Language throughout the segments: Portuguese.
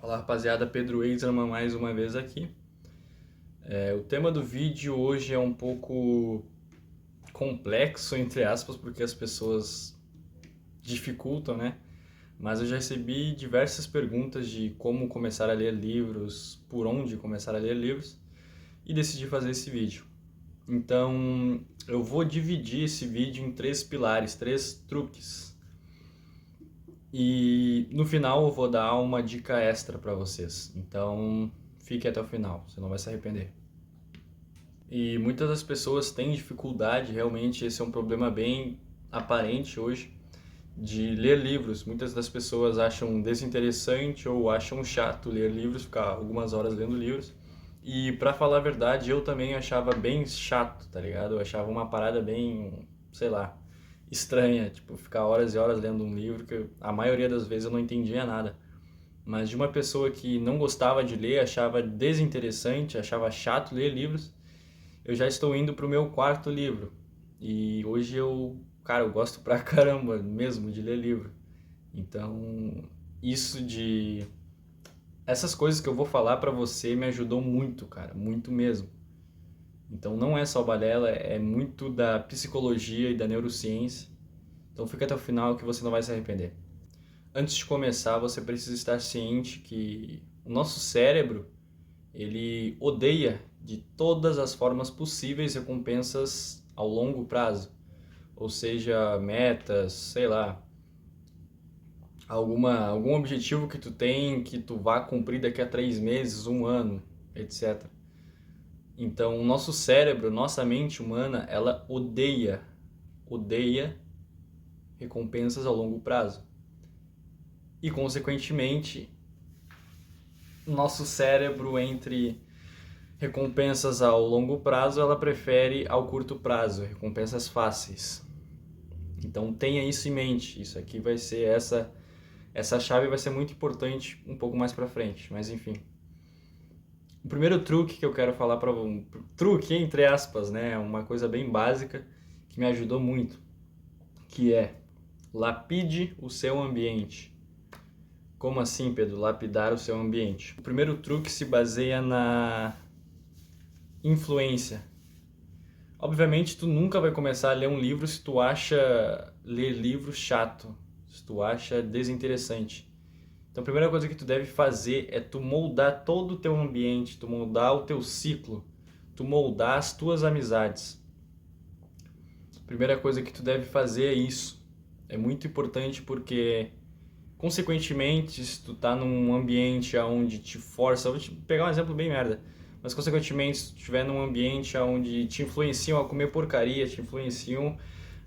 Fala rapaziada, Pedro Exerman mais uma vez aqui. O tema do vídeo hoje é um pouco complexo, entre aspas, porque as pessoas dificultam, né? Mas eu já recebi diversas perguntas de como começar a ler livros, por onde começar a ler livros, e decidi fazer esse vídeo. Então, eu vou dividir esse vídeo em três pilares, três truques. E no final eu vou dar uma dica extra para vocês. Então, fique até o final, você não vai se arrepender. E muitas das pessoas têm dificuldade, realmente esse é um problema bem aparente hoje, de ler livros. Muitas das pessoas acham desinteressante ou acham chato ler livros, ficar algumas horas lendo livros. E pra falar a verdade, eu também achava bem chato, tá ligado? Eu achava uma parada bem, sei lá, estranha, tipo, ficar horas e horas lendo um livro que a maioria das vezes eu não entendia nada. Mas de uma pessoa que não gostava de ler, achava desinteressante, achava chato ler livros, eu já estou indo pro meu quarto livro. E hoje cara, eu gosto pra caramba mesmo de ler livro. Então, isso de essas coisas que eu vou falar pra você me ajudou muito, cara, muito mesmo. Então não é só balela, é muito da psicologia e da neurociência. Então fica até o final que você não vai se arrepender. Antes de começar, você precisa estar ciente que o nosso cérebro, ele odeia de todas as formas possíveis recompensas ao longo prazo. Ou seja, metas, sei lá, algum objetivo que tu tem que tu vá cumprir daqui a 3 meses, um ano, etc. Então, o nosso cérebro, nossa mente humana, ela odeia recompensas ao longo prazo. E, consequentemente, nosso cérebro, entre recompensas ao longo prazo, ela prefere ao curto prazo, recompensas fáceis. Então, tenha isso em mente. Isso aqui vai ser essa chave vai ser muito importante um pouco mais pra frente, mas enfim. O primeiro truque que eu quero falar para truque entre aspas, né, uma coisa bem básica que me ajudou muito, que é lapide o seu ambiente. Como assim, Pedro? Lapidar o seu ambiente. O primeiro truque se baseia na influência. Obviamente, tu nunca vai começar a ler um livro se tu acha ler livro chato, se tu acha desinteressante. Então, a primeira coisa que tu deve fazer é tu moldar todo o teu ambiente, tu moldar o teu ciclo, tu moldar as tuas amizades. A primeira coisa que tu deve fazer é isso. É muito importante porque, consequentemente, se tu tá num ambiente onde te força, vou te pegar um exemplo bem merda, mas consequentemente, se tu estiver num ambiente onde te influenciam a comer porcaria, te influenciam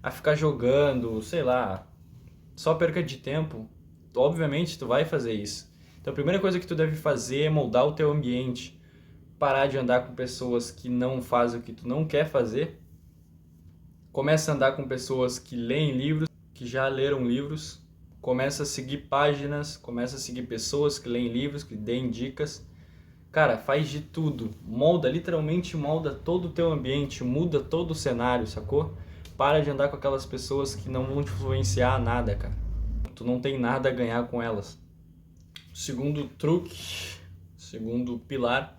a ficar jogando, sei lá, só perca de tempo, obviamente tu vai fazer isso. Então a primeira coisa que tu deve fazer é moldar o teu ambiente, parar de andar com pessoas que não fazem o que tu não quer fazer. Começa a andar com pessoas que leem livros, que já leram livros. Começa a seguir páginas, começa a seguir pessoas que leem livros, que deem dicas. Cara, faz de tudo. Molda, literalmente molda todo o teu ambiente, muda todo o cenário, sacou? Para de andar com aquelas pessoas que não vão te influenciar nada, cara. Tu não tem nada a ganhar com elas. Segundo truque, segundo pilar,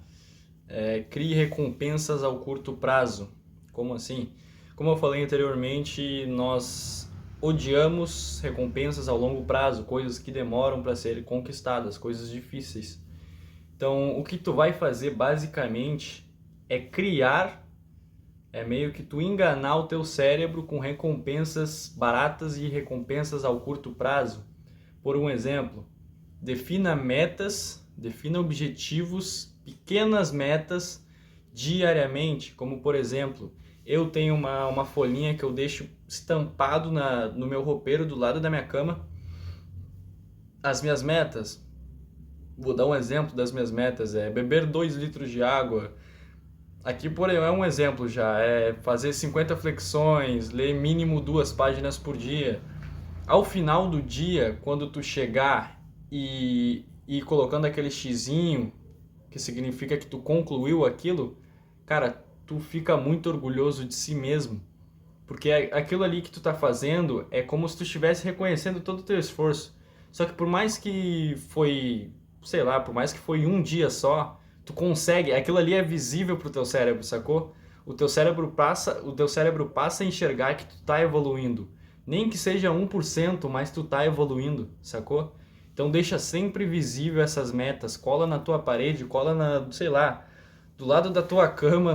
crie recompensas ao curto prazo. Como assim? Como eu falei anteriormente, nós odiamos recompensas ao longo prazo, coisas que demoram para serem conquistadas, coisas difíceis. Então, o que tu vai fazer basicamente é meio que tu enganar o teu cérebro com recompensas baratas e recompensas ao curto prazo. Por um exemplo, defina metas, defina objetivos, pequenas metas diariamente, como por exemplo, eu tenho uma folhinha que eu deixo estampado no meu roupeiro do lado da minha cama. As minhas metas, vou dar um exemplo das minhas metas, é beber 2 litros de água. Aqui, porém, é um exemplo já, é fazer 50 flexões, ler mínimo 2 páginas por dia. Ao final do dia, quando tu chegar e ir colocando aquele xizinho, que significa que tu concluiu aquilo, cara, tu fica muito orgulhoso de si mesmo. Porque aquilo ali que tu tá fazendo é como se tu estivesse reconhecendo todo o teu esforço. Só que por mais que foi sei lá, por mais que foi um dia só, tu consegue, aquilo ali é visível pro teu cérebro, sacou? O teu cérebro passa a enxergar que tu tá evoluindo. Nem que seja 1%, mas tu tá evoluindo, sacou? Então deixa sempre visível essas metas, cola na tua parede, cola na, sei lá, do lado da tua cama,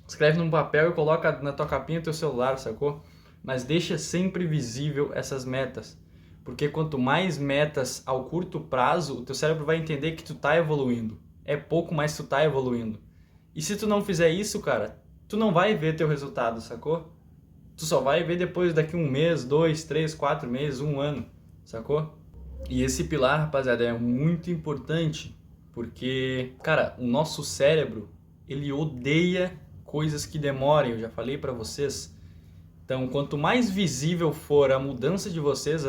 escreve num papel e coloca na tua capinha teu celular, sacou? Mas deixa sempre visível essas metas. Porque quanto mais metas ao curto prazo, o teu cérebro vai entender que tu tá evoluindo. É pouco, mas tu tá evoluindo. E se tu não fizer isso, cara, tu não vai ver teu resultado, sacou? Tu só vai ver depois daqui um mês, 2, 3, 4 meses, um ano, sacou? E esse pilar, rapaziada, é muito importante, porque, cara, o nosso cérebro, ele odeia coisas que demorem, eu já falei pra vocês. Então, quanto mais visível for a mudança de vocês,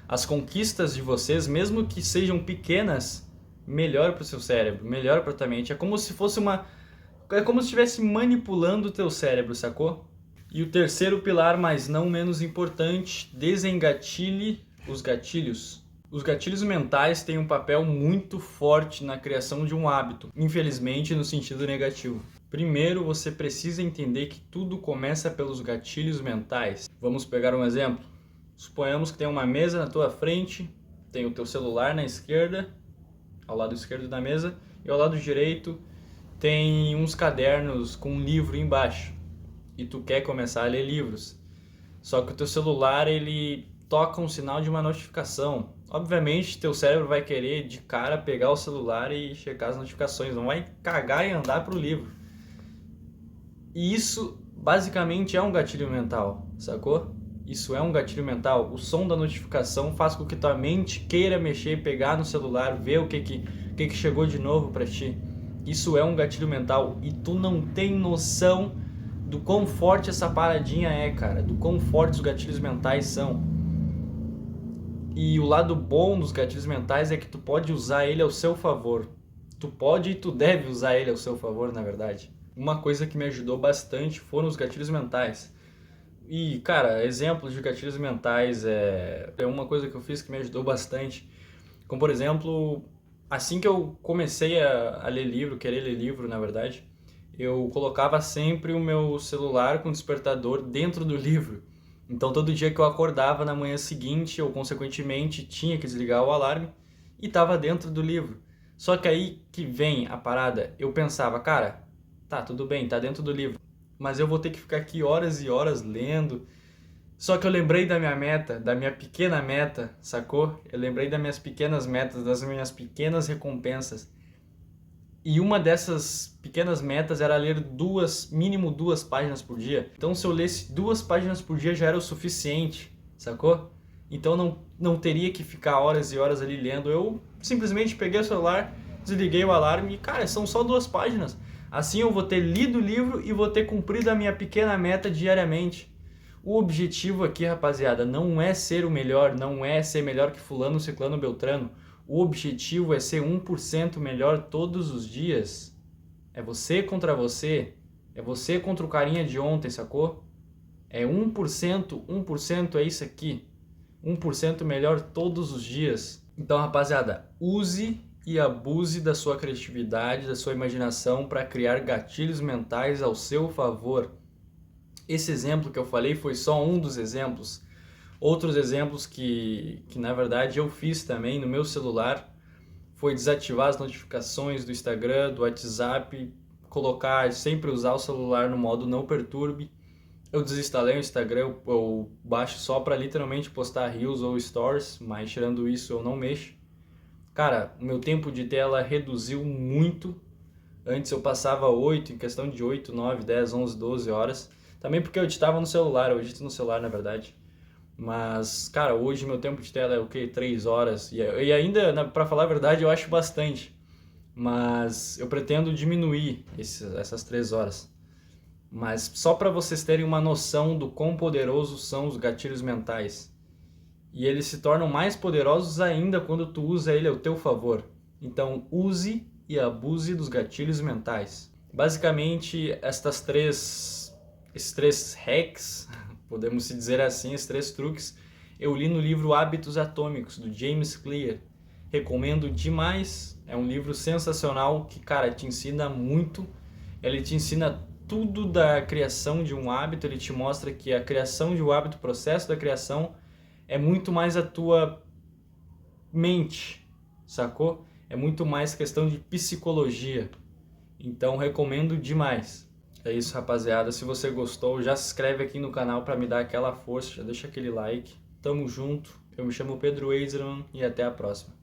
as conquistas de vocês, mesmo que sejam pequenas, melhor pro seu cérebro, melhor pra tua mente. É como se fosse é como se estivesse manipulando o teu cérebro, sacou? E o terceiro pilar, mas não menos importante, desengatilhe os gatilhos. Os gatilhos mentais têm um papel muito forte na criação de um hábito, infelizmente no sentido negativo. Primeiro, você precisa entender que tudo começa pelos gatilhos mentais. Vamos pegar um exemplo. Suponhamos que tem uma mesa na tua frente, tem o teu celular na esquerda, ao lado esquerdo da mesa, e ao lado direito tem uns cadernos com um livro embaixo. E tu quer começar a ler livros. Só que o teu celular, ele toca um sinal de uma notificação. Obviamente, teu cérebro vai querer de cara pegar o celular e checar as notificações, não vai cagar e andar pro livro. E isso basicamente é um gatilho mental, sacou? Isso é um gatilho mental. O som da notificação faz com que tua mente queira mexer, pegar no celular, ver o que chegou de novo pra ti. Isso é um gatilho mental e tu não tem noção do quão forte essa paradinha é, cara, do quão fortes os gatilhos mentais são. E o lado bom dos gatilhos mentais é que tu pode usar ele ao seu favor. Tu pode e tu deve usar ele ao seu favor, na verdade. Uma coisa que me ajudou bastante foram os gatilhos mentais. E, cara, exemplos de gatilhos mentais é uma coisa que eu fiz que me ajudou bastante. Como, por exemplo, assim que eu comecei a ler livro, querer ler livro, na verdade, eu colocava sempre o meu celular com despertador dentro do livro. Então todo dia que eu acordava na manhã seguinte, ou consequentemente tinha que desligar o alarme, e estava dentro do livro. Só que aí que vem a parada, eu pensava, cara, tá, tudo bem, tá dentro do livro, mas eu vou ter que ficar aqui horas e horas lendo. Só que eu lembrei da minha meta, da minha pequena meta, sacou? Eu lembrei das minhas pequenas metas, das minhas pequenas recompensas. E uma dessas pequenas metas era ler mínimo 2 páginas por dia. Então se eu lesse 2 páginas por dia já era o suficiente, sacou? Então não teria que ficar horas e horas ali lendo. Eu simplesmente peguei o celular, desliguei o alarme e, cara, são só 2 páginas. Assim eu vou ter lido o livro e vou ter cumprido a minha pequena meta diariamente. O objetivo aqui, rapaziada, não é ser o melhor, não é ser melhor que fulano, ciclano, beltrano. O objetivo é ser 1% melhor todos os dias. É você contra você. É você contra o carinha de ontem, sacou? É 1% é isso aqui. 1% melhor todos os dias. Então, rapaziada, use e abuse da sua criatividade, da sua imaginação para criar gatilhos mentais ao seu favor. Esse exemplo que eu falei foi só um dos exemplos. Outros exemplos que na verdade eu fiz também no meu celular foi desativar as notificações do Instagram, do WhatsApp, sempre usar o celular no modo não perturbe. Eu desinstalei o Instagram, eu baixo só para literalmente postar reels ou stories, mas tirando isso eu não mexo. Cara, o meu tempo de tela reduziu muito. Antes eu passava em questão de 8, 9, 10, 11, 12 horas. Também porque eu editava no celular, eu edito no celular na verdade. Mas, cara, hoje meu tempo de tela é o quê? 3 horas. E ainda, pra falar a verdade, eu acho bastante. Mas eu pretendo diminuir essas 3 horas. Mas só para vocês terem uma noção do quão poderosos são os gatilhos mentais. E eles se tornam mais poderosos ainda quando tu usa ele ao teu favor. Então, use e abuse dos gatilhos mentais. Basicamente, esses três hacks, podemos dizer assim, esses 3 truques, eu li no livro Hábitos Atômicos, do James Clear. recomendo demais. É um livro sensacional que, cara, te ensina muito. Ele te ensina tudo da criação de um hábito, ele te mostra que a criação de um hábito, o processo da criação, é muito mais a tua mente, sacou? É muito mais questão de psicologia. Então, recomendo demais. É isso, rapaziada. Se você gostou, já se inscreve aqui no canal para me dar aquela força, já deixa aquele like. Tamo junto. Eu me chamo Pedro Eiserman e até a próxima.